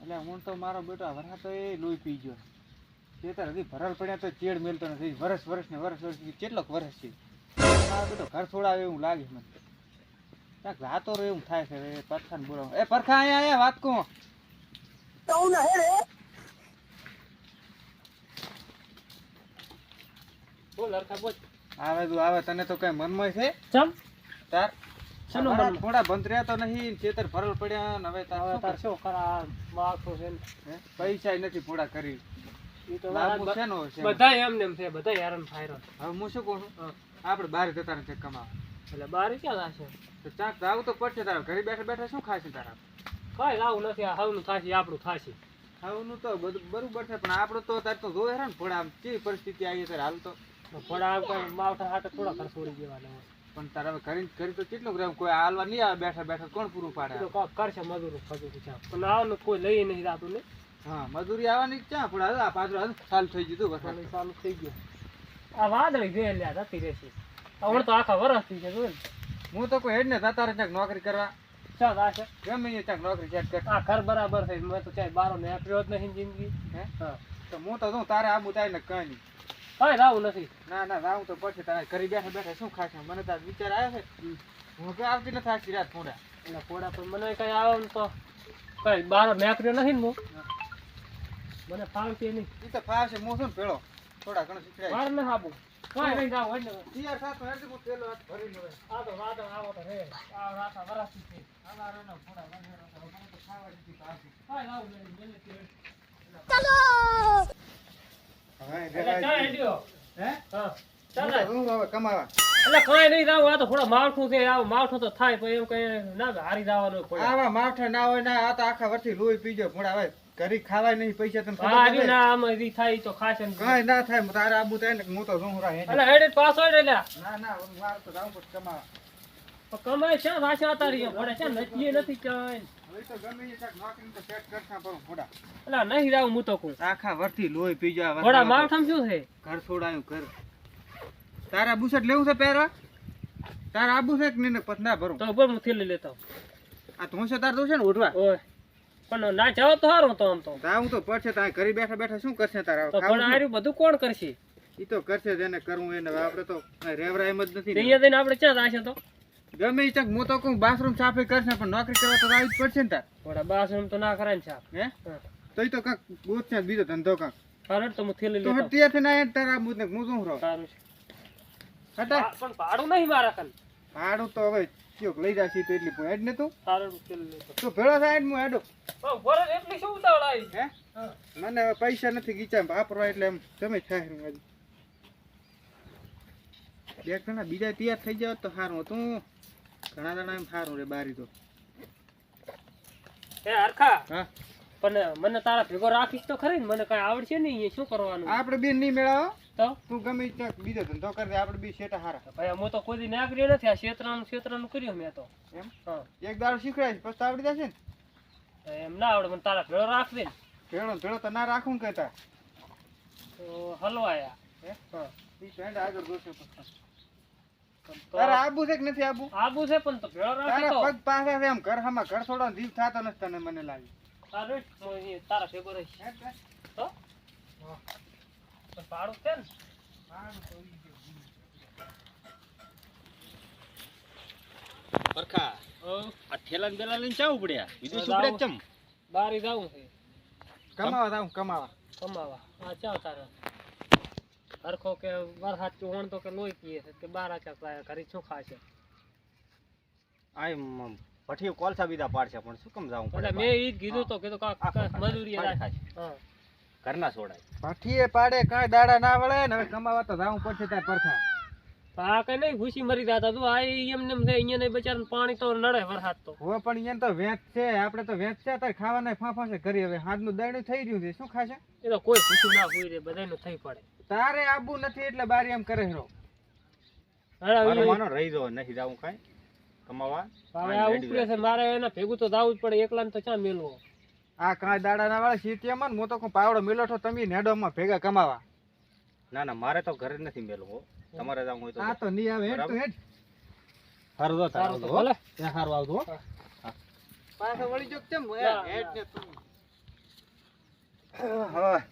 એટલે હું તો મારો બેટો વરસાદ તો એ લોહી પી ગયો. ખેતર હજી ભરાલ પડ્યા તો ચેડ મેલતો નથી. વર્ષ ને વર્ષ કેટલોક વર્ષ છે. મારો બેટો ઘર છોડાવે એવું લાગે મને. ક્યાંક રાતો રહે એવું થાય છે. એ પરખાને બોલાવો. એ પરખા અહીંયા વાત કહું. બોલ હરખા બોલ. આવે તું આવે તને તો કઈ મનમાં છે ચમ તાર શેનું મારા મનમાં? થોડા બંધર્યા તો નહીં. ખેતર ભરલ પડ્યા ને હવે તાર શું કરા માખો છે ને. પૈસા નથી પૂરા કરી. ઈ તો લાભ છે નો છે. બધા એમ ને એમ છે, બધા હેરાન થાય. હવે હું શું કહું છું, આપણે બહાર જતા નથી કમાવા. એટલે બાર ક્યાં જશે? તો ચાક જાવું તો પડશે તારે. ઘરે બેઠા બેઠા શું ખાશે તારા? કઈ લાવું નથી. આ હવનું થાશે, આપણું થાશે. ખાવાનું તો બધું બરોબર છે, પણ આપણું તો તાર તો જોવે છે ને થોડા આમ કેવી પરિસ્થિતિ આવી છે હાલ તો. થોડા આમ કઈ માવઠા હાટે થોડા ઘર છોડી દેવાના હોય. પણ તારે હવે કરી તો કેટલું ગ્રામ કોઈ હાલવા નહીં આવે. બેઠા બેઠા કોણ પૂરું પાડે? એ તો કાંઈક કરશે મજૂર ફજૂર છે. પણ આવવાનું કોઈ લઈ નહીં જાતું ને. હા મજૂરી આવવાની જ ક્યાં? પણ આ પાછળ ચાલુ થઈ ગયું બસ. ચાલુ ચાલુ થઈ ગયું. આ વાદળી જે લ્યા જતી રહેશે. હમણાં તો આખા વરસ થઈ છે. હું તો કોઈ હેડ ને જતા રહે ક્યાંક નોકરી કરવા. ચાલ આ છે ગમે એ ક્યાંક નોકરી સેટ કર. આ ઘર બરાબર થઈ. મેં તો ચાય બારો ને આપ્યો જ નહીં જિંદગી. હે હા તો હું તો શું તારે આબુ થાય ને કઈ નહીં. કઈ લાવું નથી. ના ના રાવું તો પડશે. તારે ઘરે બેઠા બેઠા શું ખાશે? મને તાર વિચાર આવ્યો છે. હું કઈ આવતી નથી આખી રાત થોડા. એટલે પોડા પર મને કઈ આવે ને તો કઈ બારો મેકર્યો નથી ને હું. મને ફાવતી નહીં. એ તો ફાવશે. હું શું ને પેલો થોડા ઘણું શીખડાય. માર ને હાબુ કઈ નહીં જાવ એટલે તૈયાર થાતો હેડ હું પેલો હાથ ભરીને હવે. આ તો વાદળ આવો તો રે આ રાતા વરસી છે. અમારો એનો થોડા વગેરે તો મને તો ખાવા દીધી પાછી. કઈ લાવું નહીં મને કે હવે એટલે ચા હેડ્યો. હે હા ચાલ ચાલ હું હવે કમાવા. એટલે કઈ નહીં જાવ. આ તો થોડા માવઠું છે. આવું માવઠું તો થાય પણ એમ કઈ ના હારી જવાનું પડે. આવા માવઠા ના હોય ના. આ તો આખા વર્ષથી લોહી પીજો. પણ હવે ઘરે ખાવાય નહીં. પૈસા તને ખબર હા પડે? ના આમાં રી થાય તો ખાશે ને. કઈ ના થાય. તારે આબુ થાય ને હું તો શું રા હેડ. એટલે હેડે પાસ હોય ને એટલે ના ના હું માર તો જાઉં પડે કમાવા. કમાય છે રાશા અતારી પડે છે નચીએ નથી કઈ. હવે તો ગમે એ કાંઈક નોકરી તો સેટ કરતા પણ થોડા. એટલે નહીં જાવ હું તો કહું. આખા વર્ષથી લોહી પીજો. આ થોડા વર્ષમાં માવઠામાં શું છે? ઘર છોડાયું ઘર. તારા બુશર્ટ લેવું છે પહેરવા? તારા આબુ છે કે નહીં? પછી ના ભરું. તો ઉપર હું થેલી લેતો આ તું છે તાર તો છે ને ઉઠવા. ઓય પણ ના જાવ તો સારું તો આમ તો. જાવું તો પડશે. તારે ઘરે બેઠા બેઠા શું કરશે તારા? તો પણ આર્યું બધું કોણ કરશે? ઈ તો કરશે જેને કરવું એને. હવે આપણે તો કાંઈ રેવરા એમ જ નથી ને. અહીંયા જઈને આપણે ક્યાં જશે તો? ગમે ઈ ચક હું તો કહું બાથરૂમ સાફે કરશે પણ નોકરી કરવા તો આવી જ પડશે ને તાર. થોડા બાથરૂમ તો ના કરાય ને સાહેબ. હે તો ઈ તો કાંક ગોત છે બીજો ધંધો કાંક. સારું તો હું થેલી તો લેતો. હટિયા થી ના તારા આબુ ને હું શું રહું. સારું છે. હટા પણ ભાડું નહીં મારા કન. ભાડું તો હવે કયો લઈ જાશી તો એટલી હેડ ને તું. સારું હું થેલી લેતો. તું ભેળો થાય હું હેડો. પણ ભરે એટલી શું ઉતાવળ આવી? હે મને હવે પૈસા નથી ગીચા વાપરવા એટલે એમ તમે થાય હું હજી. બે જણા બીજા તૈયાર થઈ જાવ તો સારું હતું. ઘણા જણા એમ સારું રે બારી તો. એ હરખા હા પણ મને તારા ભેગો રાખીશ તો ખરી ને. મને કઈ આવડશે નહીં અહીંયા શું કરવાનું. આપણે બે નહીં મેળાવો તો તું ગમે ત્યાં બીજો ધંધો કરી દે. આપણે બે શેઠા હારા. ભાઈ હું તો કોઈ દી નાગરી નથી. આ ક્ષેત્રનું કર્યું મેં તો. એમ હા એક દાડો શીખડાય પછી તો આવડી જશે ને. એમ ના આવડે. મને તારા ભેળો રાખવી ને ભેળો ભેળો તો ના રાખું કહેતા. તો હલવાયા. હે હા ઈ ફ્રેન્ડ આગળ જોશે પછી. તો તારે આબુ છે કે નથી આબુ? આબુ છે પણ તો ભેળો રાખી તારા તો પગ પાછા છે એમ ઘર હામાં ઘર છોડવાનો જીવ થતો નથી તને મને લાગે. સારું હું અહીંયા તારા ભેગો રહીશ. તો તો ભાડું છે ને. પરખા હવ. આ ઠેલા ને બેલા લઈને ચાવું પડ્યા વિદેશ જાવું. ઉપડે ચમ બારી જાવું છે કમાવા જાઉં કમાવા. કમાવા. હા ચાલ તારે હરખો કે વરસાદ ચોણ તો કે લોહી પીએ છે કે બાર આચા ઘરે શું ખાશે. આ ભઠ્ઠીઓ કોલસા બીજા પાડશે પણ શું કેમ જાવું એટલે પડે મેં ઈ જ કીધું તો કીધું કાંક મજૂરી પાડે રાખે. ખાશે. હા ઘરના સોડાય ભઠ્ઠીએ પાડે કાંઈ દાડા ના વળે ને હવે કમાવા તો જાવું પડશે તાર પરખા. આ કઈ નહીં ભૂસી મરી જતા તું. આ એમને એમ છે અહીંયા બચારા પાણી તો નડે વરસાદ તો. હવે પણ અહીંયા તો વેચ છે. આપણે તો વેચ છે તારે ખાવાના ફાંફા છે ઘરે. હવે હાથનું દરણું થઈ રહ્યું છે શું ખાશે? એ તો કોઈ ભૂસું ના હોય રે બધાયનું થઈ પડે. તારે આબુ નથી એટલે બારી એમ કરે હેરો. મારો માનો રહી દો નથી જાવું કાંઈ કમાવા. હવે આ ઉપરે છે મારે એના ભેગું તો જાવું જ પડે. એકલા તો ક્યાં મેલવો. આ કાંઈ દાડા ના વાળા સીટીએમાં ને હું તો કહું પાવડો મેલો છો તમે નેડોમાં ભેગા કમાવા. ના ના મારે તો ઘરે જ નથી મેલવું હો. તમારે જાવું હોય તો આ તો નહીં આવે હેડ તું હેડ. સારું તો સારું તો ભલે. ત્યાં સારું આવતું હો. પાછો વળી જો કેમ ના, હેડ ને તું. હવે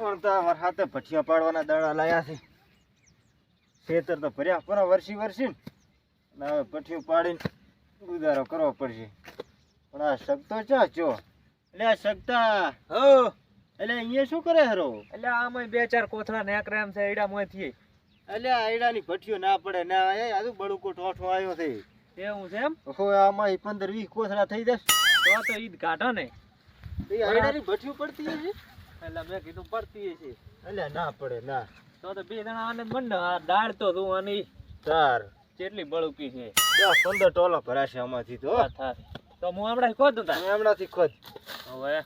વળતા વરસાદે ભઠિયા પાડવાના દાડા લાયા છે. ખેતર તો ભર્યા પૂરા વરસી ને અને હવે ભઠિયું પાડીને ગુજારો કરવો પડશે. પણ આ શકતો ચા ચો એટલે આ શકતા એટલે અહીંયા શું કરે હરો? એટલે આમાં બે ચાર કોથળા નેકરે એમ છે એડા મોંથી. એટલે આ આયડાની ભઠિયો ના પડે ના આજુ બળુકો ઠોઠો આવ્યો છે. એવું છે એમ? હવે આમાં 15-20 કોથળા થઈ જશે તો ઈદ કાઢો ને. એ આયડાની ભઠિયું પડતી હશે. એટલે મેં કીધું પડતી છે. એટલે ના પડે ના. તો બે જણા આને મંડ આ દાળ તો તું આની તાર કેટલી બળુકી છે. 10-15 ટોલા ભરાશે આમાંથી તો. તો હું હમણાં ખોદ તા હમણાંથી ખોદ. હવે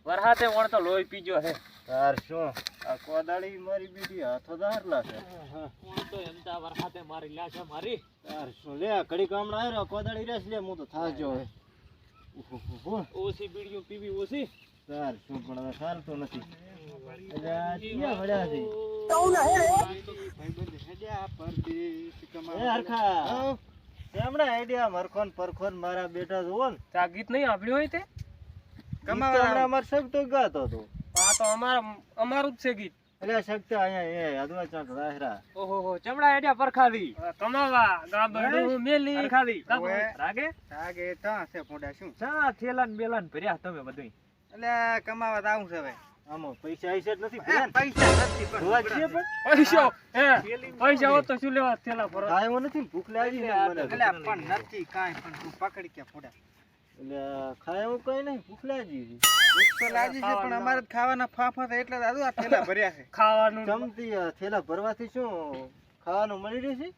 વરસાદે વણ તો લોહી પીજો છે. તાર શું આ કોદાળી મારી બીજી હાથો દારલા છે. વણ તો એમ તા વરસાદે મારી લ્યા છે મારી. તાર શું લે ઘડી કામણા આવ્યો કોદાળી રેસ લે હું તો થાજો હવે. ઓછી બીડીઓ પીવી ઓછી. તાર શું પણ હવે ચાલતું નથી. એટલે આ ક્યાં વળ્યા છે? એ હરખા હમણાં આઈડિયા મરખોન પરખોન મારા બેટા જોવો ને આ ગીત નહીં સાંભળ્યું હોય તે કમાવા અમાર સગતો ગાતો હતો. આ તો અમારું જ છે ગીત. એટલે સગતા અહીંયા એ અદવા ચાટ રાહરા. ઓહો ચમડા એડિયા પરખાવી. કમાવા ગાબડું મેલી પરખાવી. ઓવે. રાગે આગે તા છે પોડા શું ચા થેલાન બેલાન ભર્યા તમે બધું. એટલે કમાવા તો આવું છે હવે આમાં પૈસા આઈશે જ નથી એ પેલા પૈસા નથી પણ જોવા છીએ પણ પૈસા પૈસા હોત તો શું લેવા થેલા પર ખાયો નથી ને ભૂખ લાગી ને મને. એટલે પણ નથી કાંઈ પણ તું પકડી કે પોડા એટલે ખાયો કઈ નહીં ભૂખ લાગી છે. ભૂખ તો લાગી છે પણ અમારે જ ખાવાના ફાફા છે એટલે દાદુ આ થેલા ભર્યા છે ખાવાનું ચમતી આ થેલા ભરવાથી શું ખાવાનું મળી રહેશે?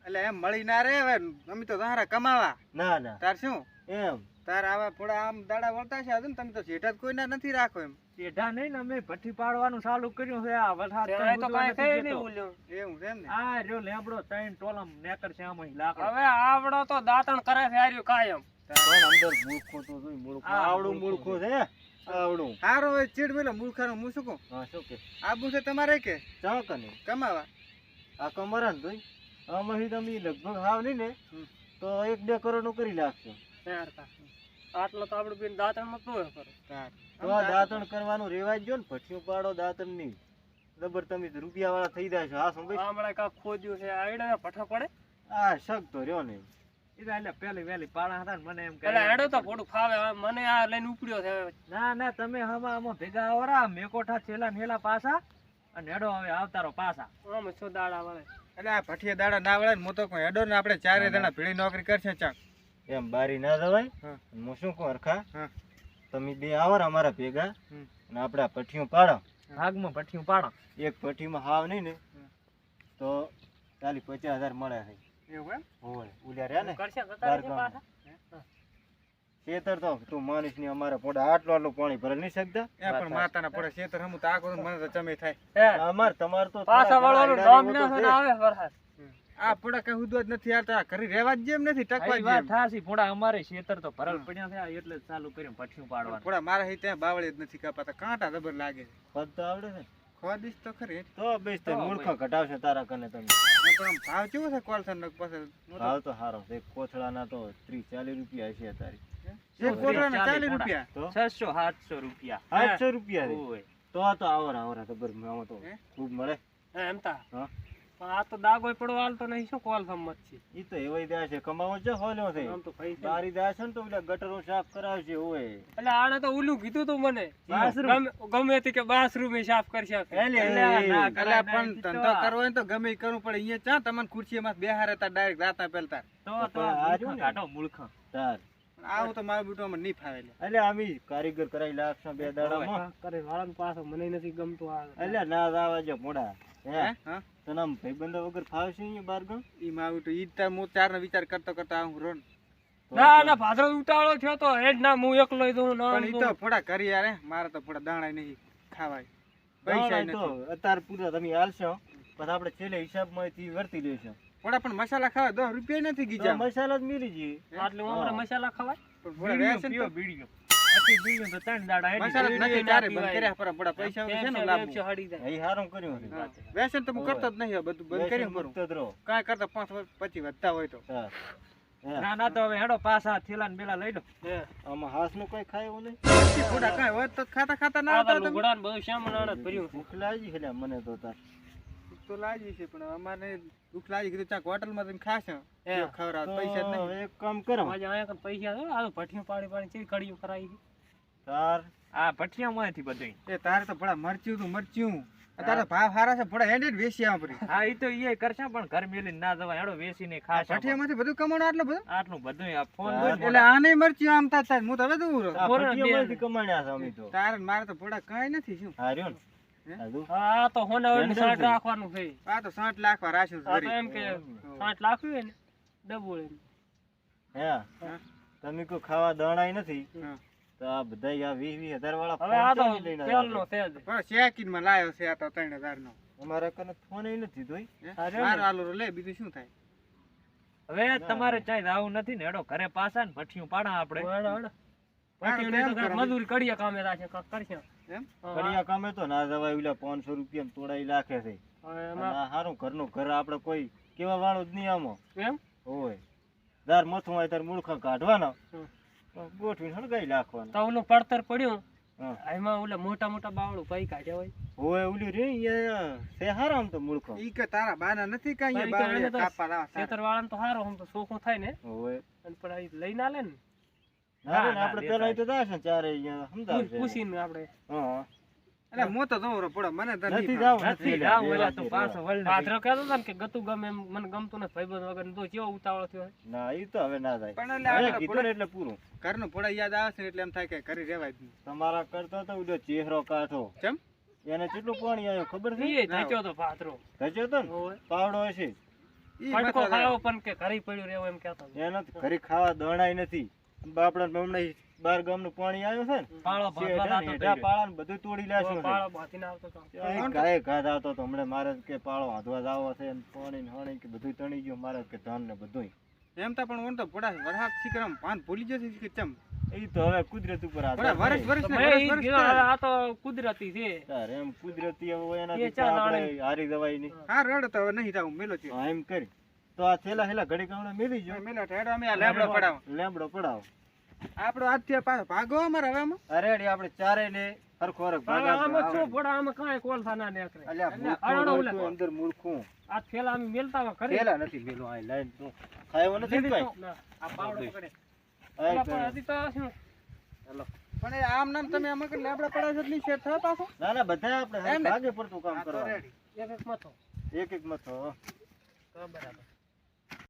એટલે એમ મળી ના રે હવે અમે તો તારા કમાવા ના ના તાર શું એમ તાર આવા થોડા આમ દાડા વળતા છે હજુ તમે તો જેઠા જ કોઈના નથી રાખો એમ જેઠા નહીં ને અમે ભઠ્ઠી પાડવાનું ચાલુ કર્યું છે. આ વરસાદ ત્યારે તો કાંઈ થઈ નહીં જતો. બોલ્યો. એવું છે એમ ને આ રહ્યો લેબડો ત્રણ ટોલમ નેકર છે આમાં લાકડો. હવે આવડો તો દાંતણ કરે છે આર્યું કાયમ. પણ અંદર મૂળખો તો જોઈ મૂળખો આ આવડું મૂળખું મૂળખો છે આવડું. હારો હવે ચીડ મેલો મૂર્ખાનો હું શું કહું હા શું કે આબુ છે તમારે કે ચા કને કમાવા આ કમરા ને જોઈ આમાંથી તમે લગભગ હાવ નહીં ને તો 1-2 કરોડ નું કરી નાખશો. આટલો તો આપડે બેન દાંતણ માં શું કરો તાર તો આ દાંતણ કરવાનું રેવાજ જો ને ભઠિયું પાડો દાંતણ ની જબર તમે રૂપિયા વાળા થઈ જાય છો. હા સંભાઈ હમણાં કાંક ખોજ્યું છે આઈડા ભઠ્ઠા પડે આ શક તો રહ્યો ને. એટલે એટલે પેલી વેલી પાડા હતા ને મને એમ એટલે હેડો તો થોડું ફાવે હવે મને આ લઈને ઉપડ્યો છે હવે. ના ના તમે હમા આમાં ભેગા આવરા મેકોઠા છેલા ને હેલા પાછા અને હેડો હવે આવતારો પાછા. આમ શું દાડા વળે એટલે આ ભઠિયા દાડા ના વળે ને હું તો કોઈ હેડો ને આપણે ચારે જણા ભીડી નોકરી કરશે ચાક એમ બારી ના જવાય. હા. હું શું કહું હરખા હા. તમે બે આવો ને અમારા ભેગા હમ. અને આપણે આ ભઠિયું પાડો. ભાગમાં ભઠ્ઠીયું પાડો. એક ભઠ્ઠીમાં હાવ નહીં ને તો 40-50 હજાર મળે છે. એવું એમ હોય ઉલ્યા રહ્યા ને કરશે બાર ગતારે છે ગામમાં. પાછા ખેતર તો તું માનીશ ની અમારા પોડા આટલું પાણી ભરે નહીં શકતા. એ પણ માતાના પડે શેતર હમું તો આ કરું મને તો ચમે થાય હે અમાર તમાર તો પાછા વળવાનું નામ ના છે ને આવે વરસાદ આ પડે કઈ હુદવા જ નથી આવતા ઘરે રહેવા જ જેમ નથી ટકવા આ જ વાત જેમ થાસી પોડા અમારે ખેતર તો ભરલ પડ્યા છે એટલે જ ચાલુ કર્યું ભઠ્ઠીયું પાડવાનું. થોડા મારા હી ત્યાં બાવળી જ નથી કાપાતા કાંટા જબર લાગે છે પદ તો આવડે છે ખોદીશ તો ખરી તો બેસ તે તો મૂર્ખો ઘટાવશે તારા કને તમે. પણ આમ ભાવ કેવો છે કોલસન નો પાસે ભાવ તો સારો છે. એક કોથળાના તો 30-40 રૂપિયા હશે તારી. એક કોટરાના 40 રૂપિયા તો 600-700 રૂપિયા. 800 રૂપિયા છે. ઓય. તો આવરા ખબર આમાં તો હે? ખૂબ મળે. હે એમ તા હા પણ આ તો દાગોય પડવા હાલતો નહીં શું કોલ સંમત છે ઈ તો એવાય દા છે કમાવો છે હોલ્યો છે. આમ તો પૈસા બારી દા છે ને તો ઓલા ગટરો સાફ કરાવશે ઓય. એટલે આને તો ઓલું કીધું તું મને બાથરૂમ. ગમે તે કે બાથરૂમ એ સાફ કરશે એટલે ના, એટલે પણ ધંધો કરવો હોય ને તો ગમે ઈ કરવું પડે અહીંયા ચા તમને ખુરશીમાં બેહારે તા ડાયરેક્ટ રાતા પેલતા તો આ રહ્યું ને. કાઢો મૂળખા. તાર આવું તો મારું બેટો મને નહીં ફાવે લે એટલે આમી કારીગર કરાઈ લાગશે 2 દાડામાં. કરે વાળાને પાછો મને નથી ગમતું આ એટલે ના જાવા જો મોડા હે હા તને આમ ભાઈબંધો વગર ફાવશે અહીંયા બાર ગામ. ઈ મારું બેટો ઈ તાર હું ચાર નો વિચાર કરતો કરતા આવું રોન ના ના ભાદરો ઉતાવળો થયો તો હેડ ના હું એકલો જ દઉં ના પણ ઈ તો થોડા કરી યાર મારે તો થોડા દાણા નહીં ખાવાય પૈસા તો અત્યારે પૂરા તમે હાલશો પછી આપણે છેલ્લે હિસાબમાંથી વર્તી લેશું. થોડા પણ મસાલા ખાવા 10 રૂપિયા નથી તો ગીજા મસાલા જ મિલી જઈએ. આટલે ઉમરે મસાલા ખવાય પણ થોડા રહેશે ને તો બીડીઓ. આખી બીડીઓ તો 3 દાડા હેડી. મસાલા જ નથી ચારે બંધ કર્યા પર થોડા પૈસા છે ને લાભ હડી જાય એ હારું કર્યું છે. વ્યસન તો હું કરતો જ નહીં હવે બધું બંધ કર્યું વ્યસન કરું મુક્ત જ રહો. કાંઈ કરતા 5-25 વધતા હોય તો હા. હે. ના ના તો હવે હેડો પાછા થેલા ને બેલા લઈ લો. આમાં હાસનું કોઈ ખાય એવું નહીં? થોડા કાંઈ હોત તો ખાતા ખાતા ના આ આવતા તો તમે. લુગડા ને બધું સામાન જ ભર્યું છે. ભૂખ લાગી છે લ્યા મને તો તાર. ભૂખ તો લાગી છે પણ અમારે દુઃખ લાગી કીધું ચાક હોટલમાં તમે ખાશો હે. ખવડાવ પૈસા જ તો નહીં. એક કામ કરો આજે અહીંયા કણ પૈસા છે, આ તો ભઠ્ઠીઓ પાડી પાડી ચેવી કડીઓ કરાવી છે. તાર આ ભઠિયામાંથી બધું. એ તારે તો ભડા મરચ્યું તું મરચ્યું તારે ભાવ હારા છે ભડા હેડે વેસી આમ પરી હા ઈ તો ઈ કરશે પણ ઘર મેલીને ના જવાય. હેડો વેચીને ખાશે. ભઠિયામાંથી બધું કમાણું આટલું બધું આટલું બધું આ ફોન હા, હોય ને એટલે આને મરચ્યું આમ થાય હું તો હવે દૂર આ બોલો ને ભજીયામાંથી બે. કમાણ્યા છે અમે તો. તારે ને મારે તો ભડા કાંઈ નથી શું હા રહ્યો ને. હે? આ જો. આ તો હોના હોય ધંધો સાઠ છે. રાખવાનું છે. આ તો 60 લાખ વાર રાખ્યું છે આ તો ઘરી. એમ કે 60 લાખ હોય ને ડબલ એમ. હે હા. તમે કોઈ ખાવા દણાય નથી હા. તો આ બધા આ 20,000 વાળા હવે આ તો ફોન લઈને તેલનો આવ્યા છે જ. પણ શેકીનમાં લાયો છે આ તો 3000 નો છે. અમારા કને ફોન નથી તોય. હે? હા, રહ્યો ને. મારો આલો લે બીજું શું થાય હવે તમારે ચાઈ આવું નથી ને હેડો ઘરે પાછા ને ભઠિયું પાડા આપણે. હેડો, હેડો. મારે ભઠ્ઠીઓને તો તો એમ કાંઈક કરો. મજૂરી કરીએ કામે રાખે કાંઈક કરશે. એમ હા, કડિયા કામે તો ના જવાય ઓલા 500 રૂપિયા તોડાઈ લાખે છે. હવે અને એમાં આ હારું ઘરનું ઘર આપણે કોઈ કેવા વાળું જ નહીં આમાં એમ હોય. દાર મથું હોય તાર મૂળખા કાઢવાના હમ. ગોઠવીને હળગાઈ નાખવાના. તો ઓલું પડતર પડ્યું હા. એમાં ઓલા મોટા મોટા બાવળું ભાઈ કાઢ્યા હોય. હોય ઓલી રે એ છે હારા આમ તો મૂળખો ઈ કે તારા બાના નથી કાંઈ ભાઈ, બાવળિયા તો એને તો કાપા લાવા તારા. ખેતરવાળાને તો સારો આમ તો ચોખ્ખું થાય ને હોય. અને પણ આ લઈને આલે ને ના રે, ના, આપણે દેખાય. પેલા અહીં તો દાશે ને ચારે અહીંયા સમજાવશે. પૂછીને આપણે હા. એટલે હું તો જઉં રો પડો મને તો નથી નહીં જાવું, નથી નથી જાવું લેવા. એટલે તું પાછો વળને પાત્રો કહેતો હતો ને કે ગતું ગમે એમ મને ગમતું નથી ભાઈબંધ વગર તો કેવો ઉતાવળો થયો હોય. ના ઈ તો હવે ના જાય. પણ એટલે હવે આપણે કીધું ને એટલે પૂરું. ઘરનું પોડા યાદ આવે છે ને એટલે એમ થાય કે ઘરે રહેવાય જ નહીં. તમારા કરતા તો ઓલો ચહેરો કાઢો કેમ એને કેટલું પાણી આવ્યું ખબર છે? ઈ ધાચ્યો તો પાત્રો ધચ્યો તો ને હોય. પાવડો હશે ઈ પટકો મથો ખાવો પણ કે ઘરે પડ્યું રહેવું એમ કહેતો હતો. એને તો ઘરે ખાવા દણાય નથી. બાપડા હમણાં બાર ગામનું પાણી આવ્યું છે ને પાળો શેઢા ભાગવા ને લાગતો હેઠા હતો. પાળા ને બધું તોડી લાશું છે. પાળો બાંધીને આવતો હતો. ત્યાં ગાય ઘાત આવતો તો હમણાં મારે કે પાળો હાંધવા જાવો છે ને પાણી ને હાણી કે બધું તણી ગયું મારે કે ધાન ને બધું. એમ તો પણ ઓન તો પોડા વરસાદ શીકરમ પાન ભૂલી જશે કે ચમ એ તો હવે કુદરત ઉપર પોડા આધાર વરસ છે. વરસ તો ને મેં ઈ વરસ કીધું, વરસ આ તો કુદરતી છે. તારે એમ કુદરતી હવે એ એનાથી ચા આપણે દાણે. હારી દવાઈ નહીં. હા રડ તો હવે નહીં જાવું મેલો છે હા, એમ કરી તો આ થેલા હેલા ઘડી કામણે મેલી જો મેલો ઠેડો અમે આ લેબડો પડાવ લેમડો પડાવો. આપણો આજથી પાછો ભાગો અમારે હવે આમાં અરે હેડી આપણે ચારે ને હરખો હરખ હવે ભાગા આમાં શું પડે, આમાં કાંઈ કોલસા ના નીકળે. અલ્યા આડો મૂર્ખું ઉલે. હોય તો અંદર મૂર્ખું. આ થેલા અમે મેલતા હોય ખરી. થેલા નથી મેલો આ લાઈન તું ખાયો નથી ને કાંઈ? ના, આ પાવડો પકડે. આય પેલા કરે. પણ હજી તો શું? પણ એ આમ નામ તમે આમાં કે લેબડા પડાવ છો એટલે શેર થાય પાછો ના ના બધા આપણે એમ ને? ભાગે પડતું કામ આ તો કરવાનું. રેડી એક એક મથો. એક એક મથો. તો બરાબર.